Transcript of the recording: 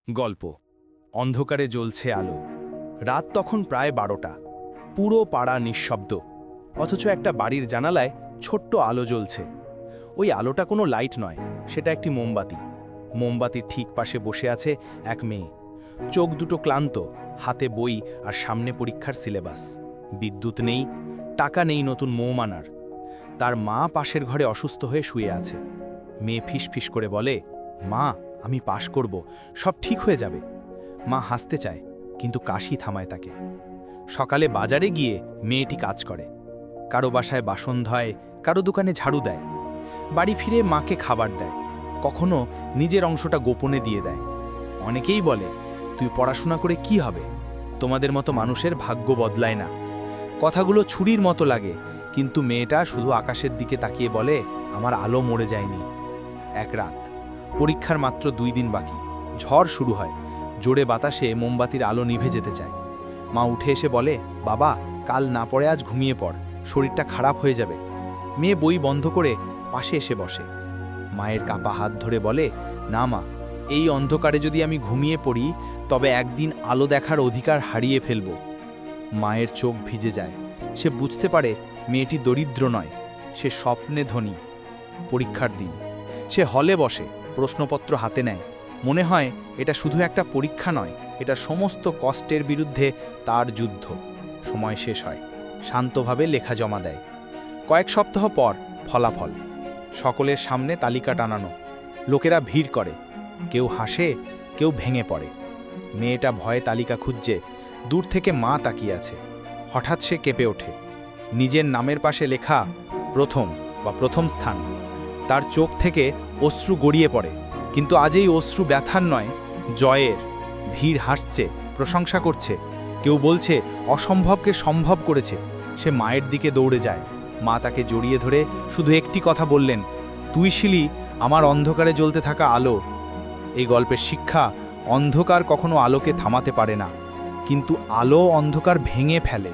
গল্প অন্ধকারে জ্বলছে আলো। রাত তখন প্রায় 12টা। পুরো পাড়া নিঃশব্দ, অথচ একটা বাড়ির জানালায় ছোট্ট আলো জ্বলছে। ওই আলোটা কোনো লাইট নয়, সেটা একটি মোমবাতি। মোমবাতির ঠিক পাশে বসে আছে এক মেয়ে। চোখ দুটো ক্লান্ত, হাতে বই আর সামনে পরীক্ষার সিলেবাস। বিদ্যুৎ নেই, টাকা নেই নতুন মোম আনার। তার মা পাশের ঘরে অসুস্থ হয়ে শুয়ে আছে। মেয়ে ফিসফিস করে বলে, মা, আমি পাশ করব, সব ঠিক হয়ে যাবে। মা হাসতে চায়, কিন্তু কাশি থামায় তাকে। সকালে বাজারে গিয়ে মেয়েটি কাজ করে। কারো বাসায় বাসন ধয়, কারো দোকানে ঝাড়ু দেয়। বাড়ি ফিরে মাকে খাবার দেয়, কখনো নিজের অংশটা গোপনে দিয়ে দেয়। অনেকেই বলে, তুই পড়াশোনা করে কি হবে? তোমাদের মতো মানুষের ভাগ্য বদলায় না। কথাগুলো ছুরির মতো লাগে, কিন্তু মেয়েটা শুধু আকাশের দিকে তাকিয়ে বলে, আমার আলো মরে যায়নি। এক রাত, পরীক্ষার মাত্র 2 দিন বাকি, ঝড় শুরু হয়। জোরে বাতাসে মোমবাতির আলো নিভে যেতে চায়। মা উঠে এসে বলে, বাবা, কাল না পড়ে আজ ঘুমিয়ে পড়, শরীরটা খারাপ হয়ে যাবে। মেয়ে বই বন্ধ করে পাশে এসে বসে। মায়ের কাপা হাত ধরে বলে, না মা, এই অন্ধকারে যদি আমি ঘুমিয়ে পড়ি, তবে একদিন আলো দেখার অধিকার হারিয়ে ফেলব। মায়ের চোখ ভিজে যায়। সে বুঝতে পারে মেয়েটি দরিদ্র নয়, সে স্বপ্নে ধনী। পরীক্ষার দিন, সে হলে বসে, প্রশ্নপত্র হাতে নেয়। মনে হয় এটা শুধু একটা পরীক্ষা নয়, এটা সমস্ত কষ্টের বিরুদ্ধে তার যুদ্ধ। সময় শেষ হয়, শান্তভাবে লেখা জমা দেয়। কয়েক সপ্তাহ পর ফলাফল। সকলের সামনে তালিকা টানানো। লোকেরা ভিড় করে, কেউ হাসে, কেউ ভেঙে পড়ে। মেয়েটা ভয়ে তালিকা খুঁজছে। দূর থেকে মা তাকিয়ে আছে। হঠাৎ সে কেঁপে ওঠে। নিজের নামের পাশে লেখা প্রথম স্থান। তার চোখ থেকে অশ্রু গড়িয়ে পড়ে, কিন্তু আজ এই অশ্রু ব্যথার নয়, জয়ের। ভিড় হাসছে, প্রশংসা করছে। কেউ বলছে অসম্ভবকে সম্ভব করেছে। সে মায়ের দিকে দৌড়ে যায়। মা তাকে জড়িয়ে ধরে শুধু একটি কথা বললেন, তুই ছিলি আমার অন্ধকারে জ্বলতে থাকা আলো। এই গল্পের শিক্ষা, অন্ধকার কখনো আলোকে থামাতে পারে না, কিন্তু আলো অন্ধকার ভেঙে ফেলে।